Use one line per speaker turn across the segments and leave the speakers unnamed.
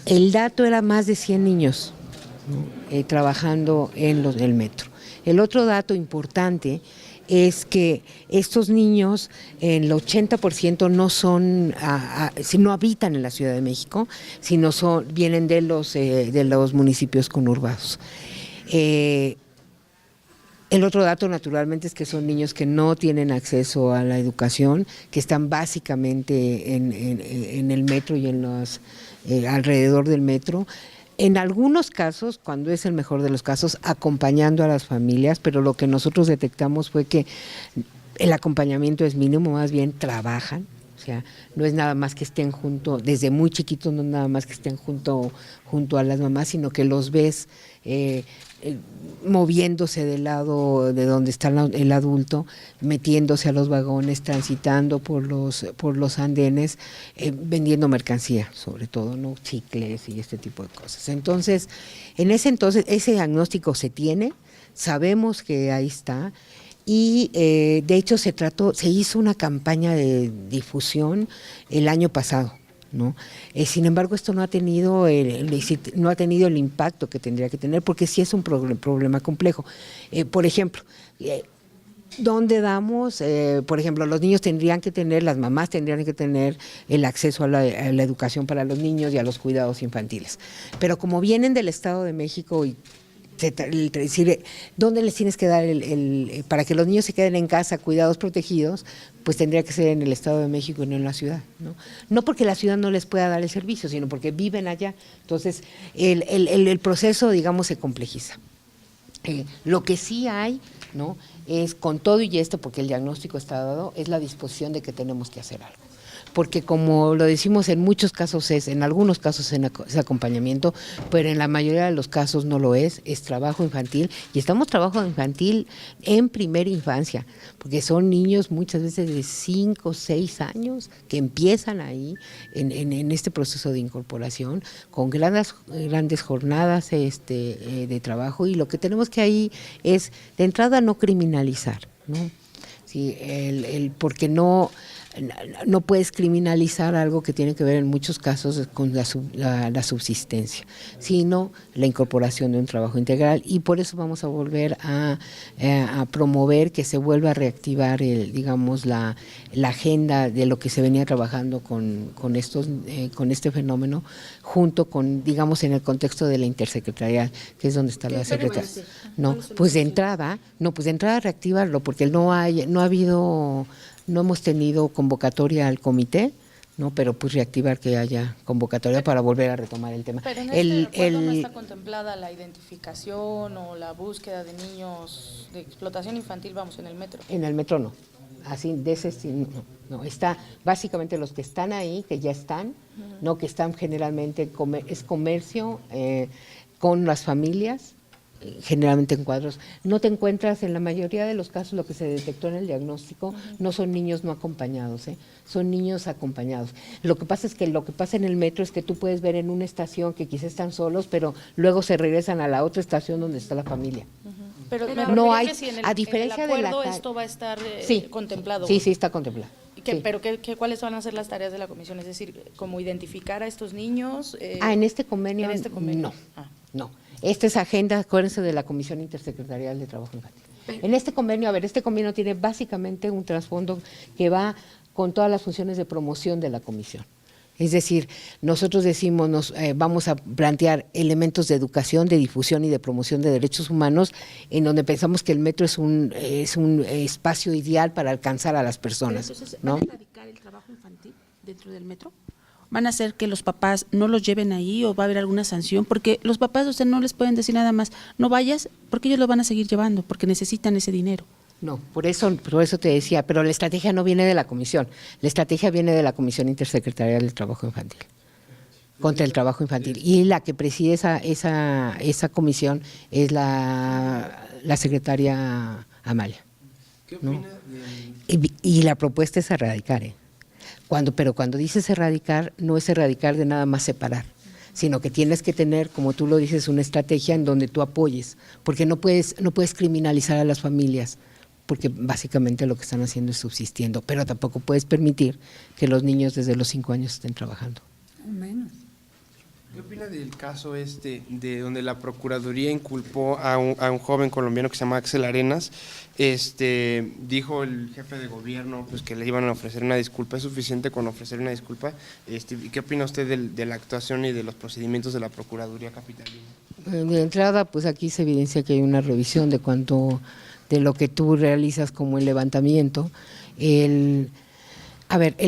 El dato era más de 100 niños, ¿no? Trabajando en el metro. El otro dato importante es que estos niños, el 80% no son, no habitan en la Ciudad de México, sino vienen de los municipios conurbados. El otro dato, naturalmente, es que son niños que no tienen acceso a la educación, que están básicamente en el metro y en los alrededor del metro. En algunos casos, cuando es el mejor de los casos, acompañando a las familias, pero lo que nosotros detectamos fue que el acompañamiento es mínimo, más bien trabajan. O sea, no es nada más que estén desde muy chiquitos, no es nada más que estén junto a las mamás, sino que los ves moviéndose del lado de donde está el adulto, metiéndose a los vagones, transitando por los andenes, vendiendo mercancía, sobre todo, ¿no? Chicles y este tipo de cosas. Entonces, ese diagnóstico se tiene, sabemos que ahí está. Y de hecho se hizo una campaña de difusión el año pasado, ¿no? Sin embargo, esto no ha tenido el impacto que tendría que tener, porque sí es un problema complejo. Por ejemplo, ¿dónde damos? Por ejemplo, los niños las mamás tendrían que tener el acceso a la educación para los niños y a los cuidados infantiles. Pero como vienen del Estado de México y decir, ¿dónde les tienes que dar para que los niños se queden en casa, cuidados protegidos? Pues tendría que ser en el Estado de México y no en la ciudad, ¿no? No porque la ciudad no les pueda dar el servicio, sino porque viven allá. Entonces, el proceso, digamos, se complejiza. Lo que sí hay, ¿no?, es con todo y esto, porque el diagnóstico está dado, es la disposición de que tenemos que hacer algo. Porque como lo decimos, en muchos casos en algunos casos es acompañamiento, pero en la mayoría de los casos no lo es trabajo infantil, y estamos trabajo infantil en primera infancia, porque son niños muchas veces de 5 o 6 años que empiezan ahí en este proceso de incorporación, con grandes jornadas de trabajo, y lo que tenemos que ahí es, de entrada, no criminalizar, ¿no? Sí, porque no puedes criminalizar algo que tiene que ver en muchos casos con la subsistencia, sino la incorporación de un trabajo integral, y por eso vamos a volver a promover que se vuelva a reactivar digamos la agenda de lo que se venía trabajando con este fenómeno, junto con, digamos, en el contexto de la intersecretarial, que es donde está la secretaria. Pues de entrada reactivarlo, porque no hemos tenido convocatoria al comité, ¿no? Pero pues reactivar que haya convocatoria para volver a retomar el tema.
Pero en este acuerdo no está contemplada la identificación o la búsqueda de niños de explotación infantil, vamos, en el metro.
En el metro no, así de ese no, está básicamente los que están ahí, que ya están, no, que están generalmente, es comercio con las familias, generalmente en cuadros. No te encuentras, en la mayoría de los casos, lo que se detectó en el diagnóstico no son niños no acompañados, son niños acompañados. Lo que pasa en el metro es que tú puedes ver en una estación que quizás están solos, pero luego se regresan a la otra estación donde está la familia.
Pero
no hay,
si
a diferencia
en el acuerdo
de
esto va a estar contemplado.
Sí, está contemplado.
Sí. ¿Pero cuáles van a ser las tareas de la comisión? Es decir, ¿cómo identificar a estos niños?
En este convenio, no. Esta es agenda, acuérdense, de la Comisión Intersecretarial de Trabajo Infantil. En este convenio tiene básicamente un trasfondo que va con todas las funciones de promoción de la comisión. Es decir, nosotros decimos, vamos a plantear elementos de educación, de difusión y de promoción de derechos humanos, en donde pensamos que el metro es un espacio ideal para alcanzar a las personas.
Pero entonces, ¿van a erradicar el trabajo infantil dentro del metro? ¿Van a hacer que los papás no los lleven ahí o va a haber alguna sanción? Porque los papás, no les pueden decir nada más, no vayas, porque ellos lo van a seguir llevando, porque necesitan ese dinero.
No, por eso te decía, pero la estrategia no viene de la comisión, la estrategia viene de la Comisión Intersecretarial del Trabajo Infantil, contra el trabajo infantil, y la que preside esa comisión es la secretaria Amalia.
¿Qué opina?
¿No? Y la propuesta es erradicar, pero cuando dices erradicar, no es erradicar de nada más separar, sino que tienes que tener, como tú lo dices, una estrategia en donde tú apoyes, porque no puedes criminalizar a las familias, porque básicamente lo que están haciendo es subsistiendo, pero tampoco puedes permitir que los niños desde los 5 años estén trabajando.
Menos.
¿Qué opina del caso de donde la Procuraduría inculpó a un joven colombiano que se llama Axel Arenas? Dijo el jefe de gobierno pues que le iban a ofrecer una disculpa. ¿Es suficiente con ofrecer una disculpa? ¿Qué opina usted de la actuación y de los procedimientos de la Procuraduría capitalina?
De entrada, pues aquí se evidencia que hay una revisión de lo que tú realizas como el levantamiento. El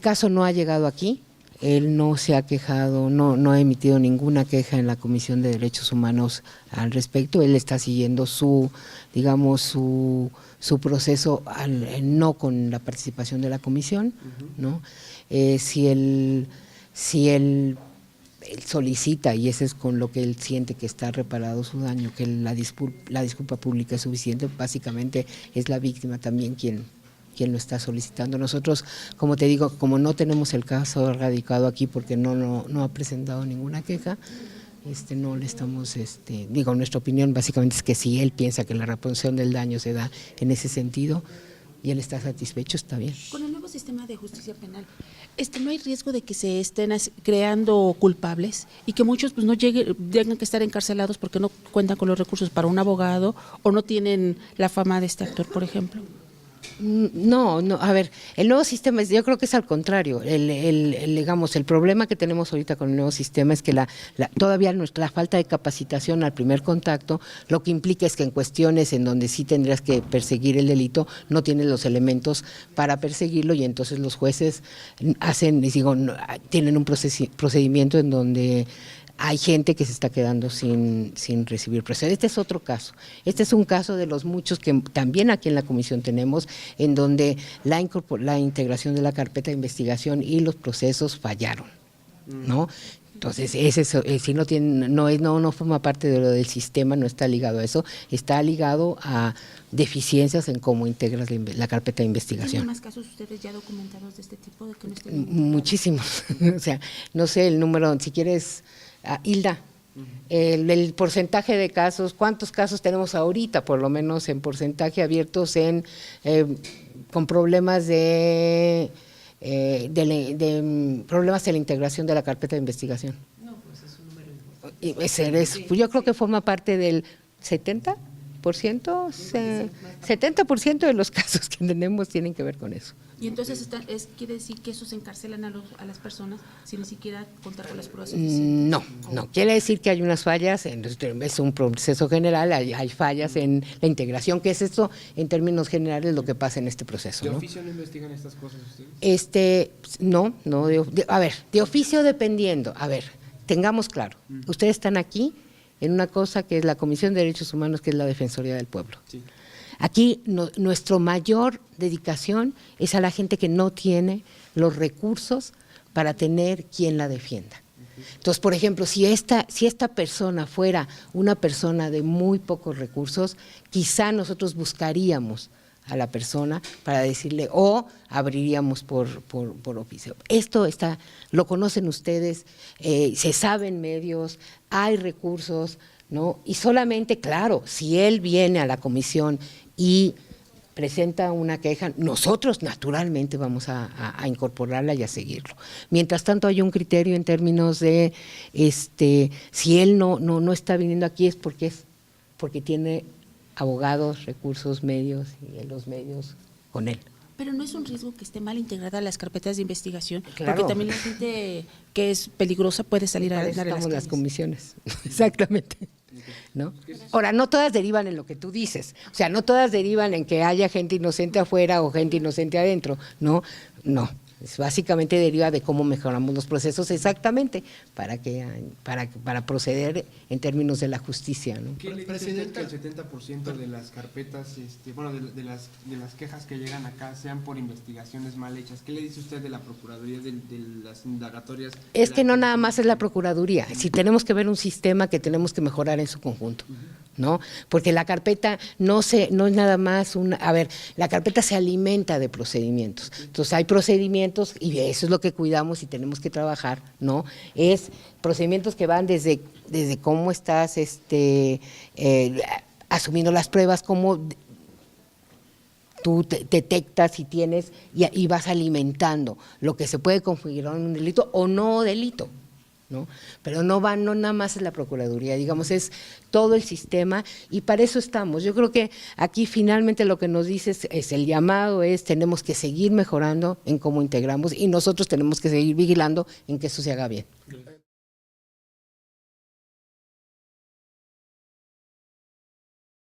caso no ha llegado aquí. Él no se ha quejado, no ha emitido ninguna queja en la Comisión de Derechos Humanos al respecto. Él está siguiendo su proceso, no con la participación de la comisión, ¿no? Si él solicita, y ese es con lo que él siente que está reparado su daño, que la disculpa pública es suficiente, básicamente es la víctima también quien lo está solicitando. Nosotros, como te digo, como no tenemos el caso radicado aquí porque no ha presentado ninguna queja, no le estamos, nuestra opinión básicamente es que si él piensa que la reparación del daño se da en ese sentido y él está satisfecho, está bien.
Con el nuevo sistema de justicia penal, ¿no hay riesgo de que se estén creando culpables y que muchos pues no tengan que estar encarcelados porque no cuentan con los recursos para un abogado o no tienen la fama de este actor, por ejemplo?
No, a ver, el nuevo sistema, yo creo que es al contrario. El problema que tenemos ahorita con el nuevo sistema es que todavía la falta de capacitación al primer contacto, lo que implica es que en cuestiones en donde sí tendrías que perseguir el delito, no tienes los elementos para perseguirlo, y entonces los jueces tienen un procedimiento en donde hay gente que se está quedando sin recibir proceso. Este es otro caso. Este es un caso de los muchos que también aquí en la comisión tenemos, en donde la integración de la carpeta de investigación y los procesos fallaron, ¿no? Entonces, si no forma parte de lo del sistema, no está ligado a eso, está ligado a deficiencias en cómo integras la carpeta de investigación.
¿Tienen más casos ustedes ya documentados de este tipo? De que no estén
muchísimos. O sea, no sé el número, si quieres… Hilda, el porcentaje de casos, ¿cuántos casos tenemos ahorita, por lo menos en porcentaje abiertos con problemas problemas en la integración de la carpeta de investigación?
No, pues es un número.
Yo creo que forma parte del 70%, 70% de los casos que tenemos tienen que ver con eso.
Y entonces quiere decir que esos encarcelan a las personas sin ni siquiera contar con las pruebas
suficientes. No, quiere decir que hay unas fallas, es un proceso general, hay fallas en la integración, que es esto en términos generales lo que pasa en este proceso.
¿De oficio no investigan estas cosas ustedes?
De oficio dependiendo, tengamos claro, ustedes están aquí en una cosa que es la Comisión de Derechos Humanos, que es la Defensoría del Pueblo. Sí. Aquí nuestra mayor dedicación es a la gente que no tiene los recursos para tener quien la defienda. Entonces, por ejemplo, si esta persona fuera una persona de muy pocos recursos, quizá nosotros buscaríamos a la persona para decirle, o abriríamos por oficio. Esto lo conocen ustedes, se sabe en medios, hay recursos, ¿no? Y solamente, claro, si él viene a la comisión y presenta una queja, nosotros naturalmente vamos a incorporarla y a seguirlo. Mientras tanto hay un criterio en términos de si él no está viniendo aquí es porque tiene abogados, recursos, medios y los medios con él.
Pero no es un riesgo que esté mal integrada las carpetas de investigación,
claro.
Porque también la gente que es peligrosa puede salir a las
comisiones. Exactamente. ¿No? Ahora, no todas derivan en lo que tú dices, o sea, no todas derivan en que haya gente inocente afuera o gente inocente adentro, no, básicamente deriva de cómo mejoramos los procesos exactamente para proceder en términos de la justicia, ¿no?
¿Qué le dice usted que el 70% de las carpetas, de las quejas que llegan acá sean por investigaciones mal hechas? ¿Qué le dice usted de la Procuraduría, de las indagatorias?
Es que no nada más es la Procuraduría, si tenemos que ver un sistema que tenemos que mejorar en su conjunto, ¿no? Porque la carpeta no es nada más la carpeta se alimenta de procedimientos, entonces hay procedimientos y eso es lo que cuidamos y tenemos que trabajar, ¿no? Es procedimientos que van desde cómo estás asumiendo las pruebas, cómo tú detectas y tienes y vas alimentando lo que se puede configurar en un delito o no delito, ¿no? Pero no nada más es la Procuraduría, digamos, es todo el sistema y para eso estamos. Yo creo que aquí finalmente lo que nos dice es el llamado tenemos que seguir mejorando en cómo integramos y nosotros tenemos que seguir vigilando en que eso se haga bien.